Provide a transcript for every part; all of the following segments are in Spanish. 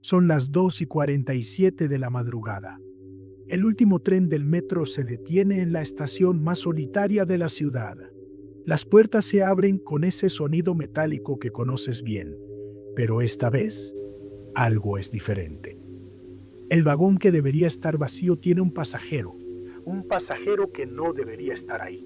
Son las 2:47 de la madrugada. El último tren del metro se detiene en la estación más solitaria de la ciudad. Las puertas se abren con ese sonido metálico que conoces bien, pero esta vez algo es diferente. El vagón que debería estar vacío tiene un pasajero que no debería estar ahí.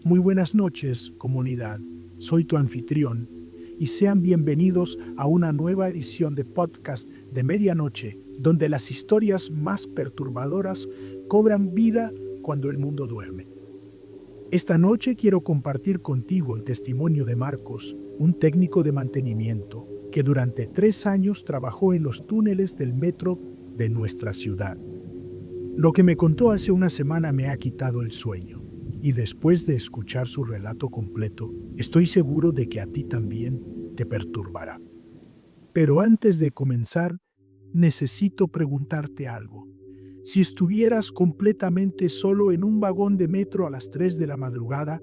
Muy buenas noches, comunidad. Soy tu anfitrión y sean bienvenidos a una nueva edición de podcast de medianoche, donde las historias más perturbadoras cobran vida cuando el mundo duerme. Esta noche quiero compartir contigo el testimonio de Marcos, un técnico de mantenimiento que durante 3 años trabajó en los túneles del metro de nuestra ciudad. Lo que me contó hace una semana me ha quitado el sueño, y después de escuchar su relato completo, estoy seguro de que a ti también te perturbará. Pero antes de comenzar, necesito preguntarte algo. Si estuvieras completamente solo en un vagón de metro a las 3 de la madrugada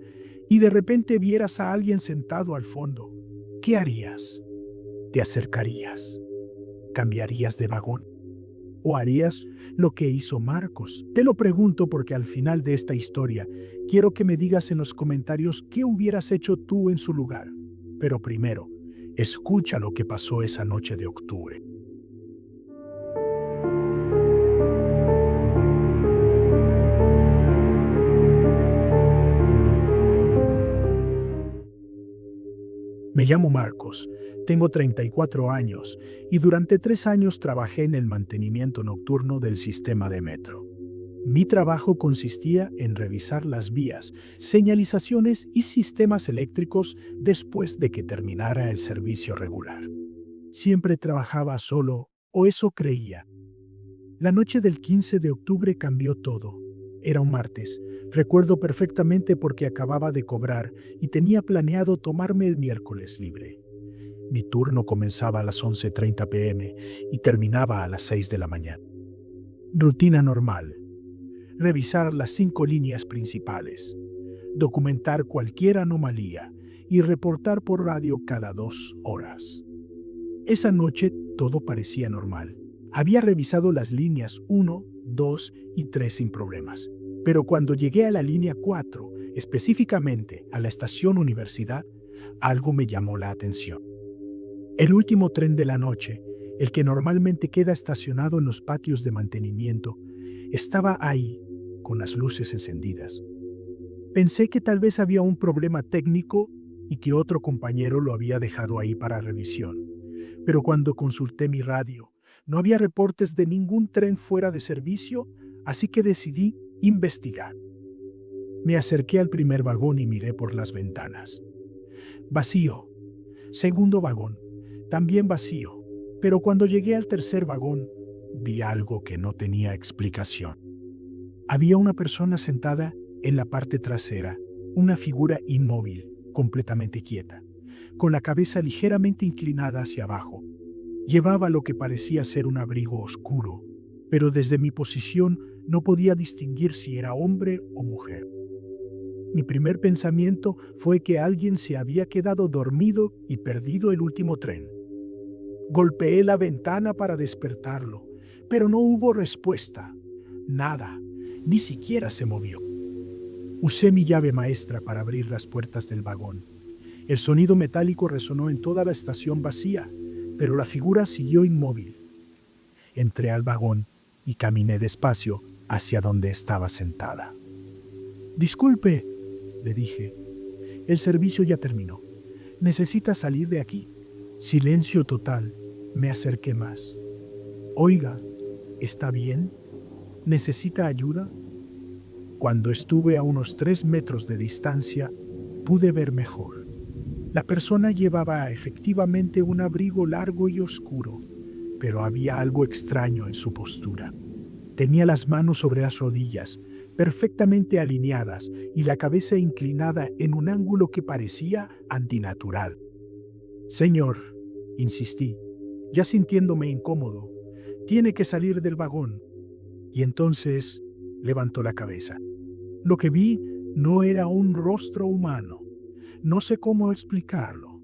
y de repente vieras a alguien sentado al fondo, ¿qué harías? ¿Te acercarías? ¿Cambiarías de vagón? ¿O harías lo que hizo Marcos? Te lo pregunto porque al final de esta historia quiero que me digas en los comentarios qué hubieras hecho tú en su lugar. Pero primero, escucha lo que pasó esa noche de octubre. Me llamo Marcos, tengo 34 años y durante 3 años trabajé en el mantenimiento nocturno del sistema de metro. Mi trabajo consistía en revisar las vías, señalizaciones y sistemas eléctricos después de que terminara el servicio regular. Siempre trabajaba solo, o eso creía. La noche del 15 de octubre cambió todo. Era un martes. Recuerdo perfectamente porque acababa de cobrar y tenía planeado tomarme el miércoles libre. Mi turno comenzaba a las 11:30 p.m. y terminaba a las 6 de la mañana. Rutina normal. Revisar las 5 líneas principales, documentar cualquier anomalía y reportar por radio cada 2 horas. Esa noche todo parecía normal. Había revisado las líneas 1, 2 y 3 sin problemas. Pero cuando llegué a la línea 4, específicamente a la estación Universidad, algo me llamó la atención. El último tren de la noche, el que normalmente queda estacionado en los patios de mantenimiento, estaba ahí, con las luces encendidas. Pensé que tal vez había un problema técnico y que otro compañero lo había dejado ahí para revisión. Pero cuando consulté mi radio, no había reportes de ningún tren fuera de servicio, así que decidí investigar. Me acerqué al primer vagón y miré por las ventanas. Vacío. Segundo vagón, también vacío. Pero cuando llegué al tercer vagón, vi algo que no tenía explicación. Había una persona sentada en la parte trasera, una figura inmóvil, completamente quieta, con la cabeza ligeramente inclinada hacia abajo. Llevaba lo que parecía ser un abrigo oscuro, pero desde mi posición no podía distinguir si era hombre o mujer. Mi primer pensamiento fue que alguien se había quedado dormido y perdido el último tren. Golpeé la ventana para despertarlo, pero no hubo respuesta. Nada, ni siquiera se movió. Usé mi llave maestra para abrir las puertas del vagón. El sonido metálico resonó en toda la estación vacía, pero la figura siguió inmóvil. Entré al vagón y caminé despacio hacia donde estaba sentada. «Disculpe», le dije. «El servicio ya terminó. ¿Necesita salir de aquí?» Silencio total. Me acerqué más. «Oiga, ¿está bien? ¿Necesita ayuda?» Cuando estuve a unos 3 metros de distancia, pude ver mejor. La persona llevaba efectivamente un abrigo largo y oscuro, pero había algo extraño en su postura. Tenía las manos sobre las rodillas, perfectamente alineadas, y la cabeza inclinada en un ángulo que parecía antinatural. «Señor», insistí, ya sintiéndome incómodo, «tiene que salir del vagón». Y entonces levantó la cabeza. Lo que vi no era un rostro humano. No sé cómo explicarlo.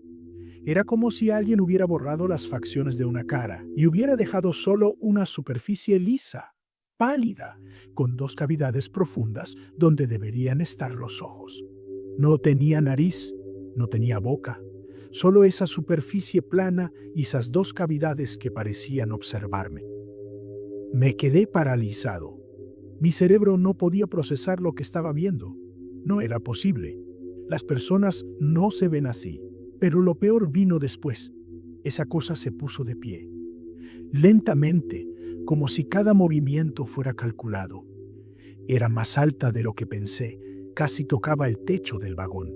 Era como si alguien hubiera borrado las facciones de una cara y hubiera dejado solo una superficie lisa, pálida, con dos cavidades profundas donde deberían estar los ojos. No tenía nariz, no tenía boca, solo esa superficie plana y esas dos cavidades que parecían observarme. Me quedé paralizado. Mi cerebro no podía procesar lo que estaba viendo. No era posible. Las personas no se ven así. Pero lo peor vino después. Esa cosa se puso de pie. Lentamente, como si cada movimiento fuera calculado. Era más alta de lo que pensé. Casi tocaba el techo del vagón.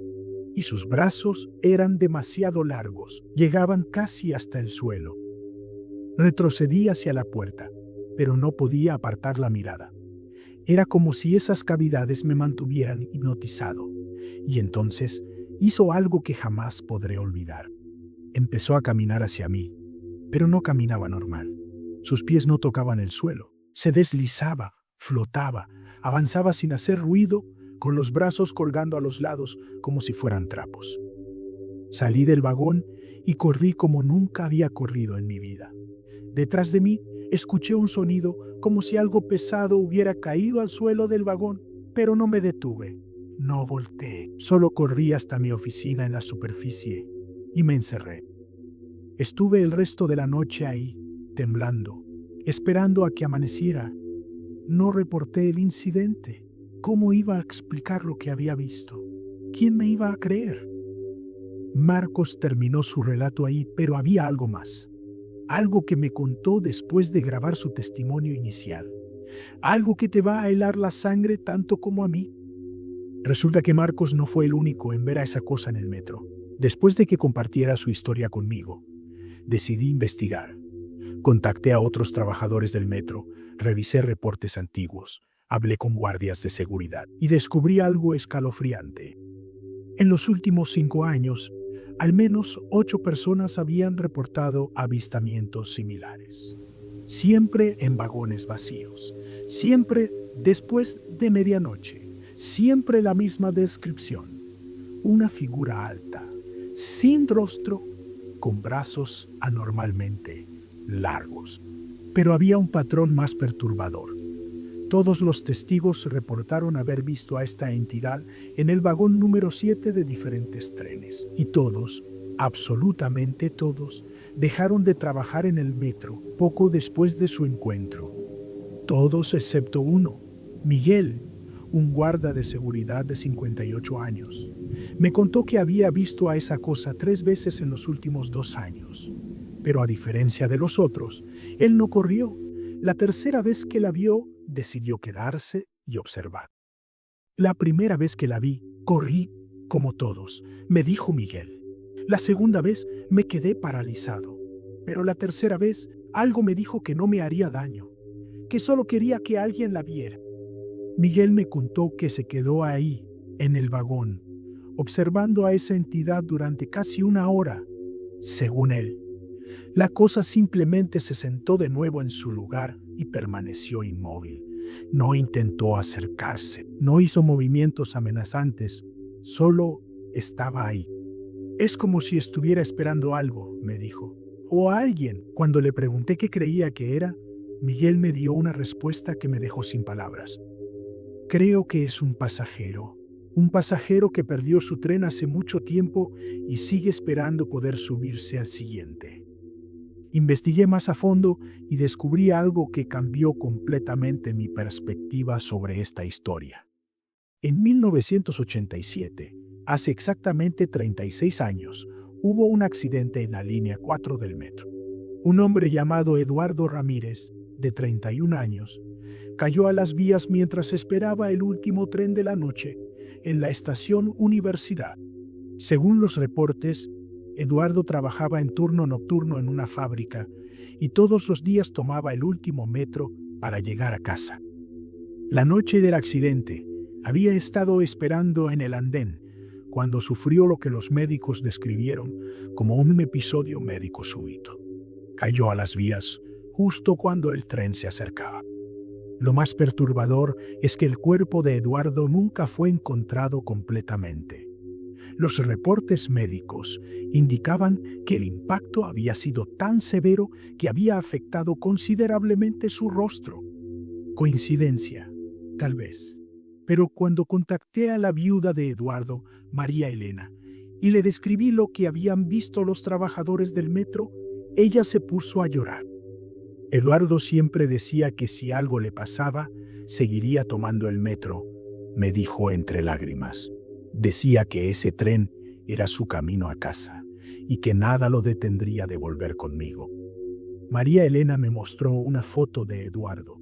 Y sus brazos eran demasiado largos. Llegaban casi hasta el suelo. Retrocedí hacia la puerta, pero no podía apartar la mirada. Era como si esas cavidades me mantuvieran hipnotizado. Y entonces hizo algo que jamás podré olvidar. Empezó a caminar hacia mí, pero no caminaba normal. Sus pies no tocaban el suelo. Se deslizaba, flotaba, avanzaba sin hacer ruido, con los brazos colgando a los lados como si fueran trapos. Salí del vagón y corrí como nunca había corrido en mi vida. Detrás de mí escuché un sonido como si algo pesado hubiera caído al suelo del vagón, pero no me detuve. No volteé, solo corrí hasta mi oficina en la superficie y me encerré. Estuve el resto de la noche ahí, temblando, esperando a que amaneciera. No reporté el incidente. ¿Cómo iba a explicar lo que había visto? ¿Quién me iba a creer? Marcos terminó su relato ahí, pero había algo más. Algo que me contó después de grabar su testimonio inicial. Algo que te va a helar la sangre tanto como a mí. Resulta que Marcos no fue el único en ver a esa cosa en el metro. Después de que compartiera su historia conmigo, decidí investigar. Contacté a otros trabajadores del metro, revisé reportes antiguos, hablé con guardias de seguridad y descubrí algo escalofriante. En los últimos 5 años, al menos 8 personas habían reportado avistamientos similares. Siempre en vagones vacíos, siempre después de medianoche. Siempre la misma descripción. Una figura alta, sin rostro, con brazos anormalmente largos. Pero había un patrón más perturbador. Todos los testigos reportaron haber visto a esta entidad en el vagón número 7 de diferentes trenes. Y todos, absolutamente todos, dejaron de trabajar en el metro poco después de su encuentro. Todos excepto uno, Miguel, un guarda de seguridad de 58 años. Me contó que había visto a esa cosa 3 veces en los últimos 2 años. Pero a diferencia de los otros, él no corrió. La tercera vez que la vio, decidió quedarse y observar. La primera vez que la vi, corrí, como todos, me dijo Miguel. La segunda vez, me quedé paralizado. Pero la tercera vez, algo me dijo que no me haría daño, que solo quería que alguien la viera. Miguel me contó que se quedó ahí, en el vagón, observando a esa entidad durante casi 1 hora. Según él, la cosa simplemente se sentó de nuevo en su lugar y permaneció inmóvil. No intentó acercarse, no hizo movimientos amenazantes, solo estaba ahí. Es como si estuviera esperando algo, me dijo, o a alguien. Cuando le pregunté qué creía que era, Miguel me dio una respuesta que me dejó sin palabras. Creo que es un pasajero que perdió su tren hace mucho tiempo y sigue esperando poder subirse al siguiente. Investigué más a fondo y descubrí algo que cambió completamente mi perspectiva sobre esta historia. En 1987, hace exactamente 36 años, hubo un accidente en la línea 4 del metro. Un hombre llamado Eduardo Ramírez, de 31 años, cayó a las vías mientras esperaba el último tren de la noche en la estación Universidad. Según los reportes, Eduardo trabajaba en turno nocturno en una fábrica y todos los días tomaba el último metro para llegar a casa. La noche del accidente, había estado esperando en el andén cuando sufrió lo que los médicos describieron como un episodio médico súbito. Cayó a las vías justo cuando el tren se acercaba. Lo más perturbador es que el cuerpo de Eduardo nunca fue encontrado completamente. Los reportes médicos indicaban que el impacto había sido tan severo que había afectado considerablemente su rostro. Coincidencia, tal vez. Pero cuando contacté a la viuda de Eduardo, María Elena, y le describí lo que habían visto los trabajadores del metro, ella se puso a llorar. Eduardo siempre decía que si algo le pasaba, seguiría tomando el metro, me dijo entre lágrimas. Decía que ese tren era su camino a casa y que nada lo detendría de volver conmigo. María Elena me mostró una foto de Eduardo.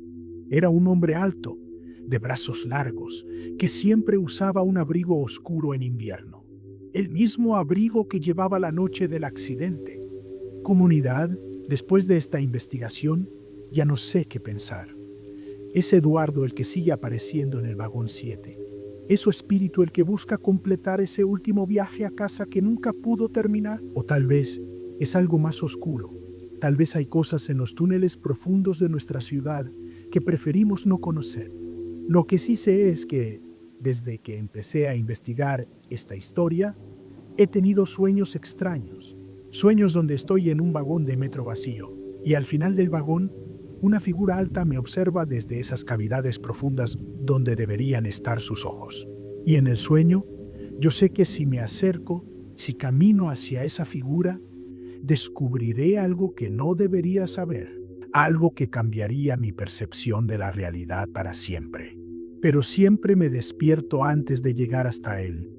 Era un hombre alto, de brazos largos, que siempre usaba un abrigo oscuro en invierno. El mismo abrigo que llevaba la noche del accidente. Comunidad, después de esta investigación, ya no sé qué pensar. ¿Es Eduardo el que sigue apareciendo en el vagón 7? ¿Es su espíritu el que busca completar ese último viaje a casa que nunca pudo terminar? ¿O tal vez es algo más oscuro? Tal vez hay cosas en los túneles profundos de nuestra ciudad que preferimos no conocer. Lo que sí sé es que, desde que empecé a investigar esta historia, he tenido sueños extraños. Sueños donde estoy en un vagón de metro vacío y al final del vagón, una figura alta me observa desde esas cavidades profundas donde deberían estar sus ojos. Y en el sueño, yo sé que si me acerco, si camino hacia esa figura, descubriré algo que no debería saber, algo que cambiaría mi percepción de la realidad para siempre. Pero siempre me despierto antes de llegar hasta él.